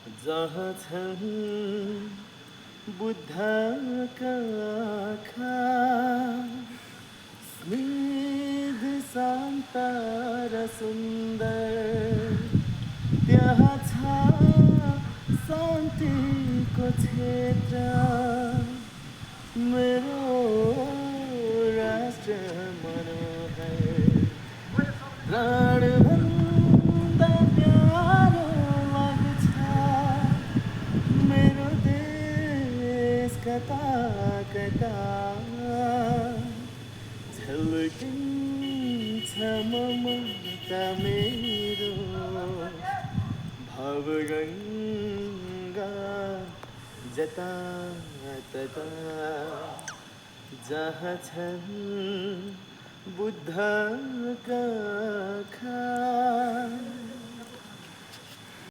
जहाँ छन् बुद्धका आँखा स्निग्ध शान्त र सुन्दर त्यहाँ छ शान्तिको क्षेत्र मेरो राष्ट्र मनोहर प्राणभन्दा प्यारो लाग्छ मेरो देश कता कता झल्किन्छ ममता मेरो भवगङ्गा जता तता जहाँ छन् बुद्धका आँखा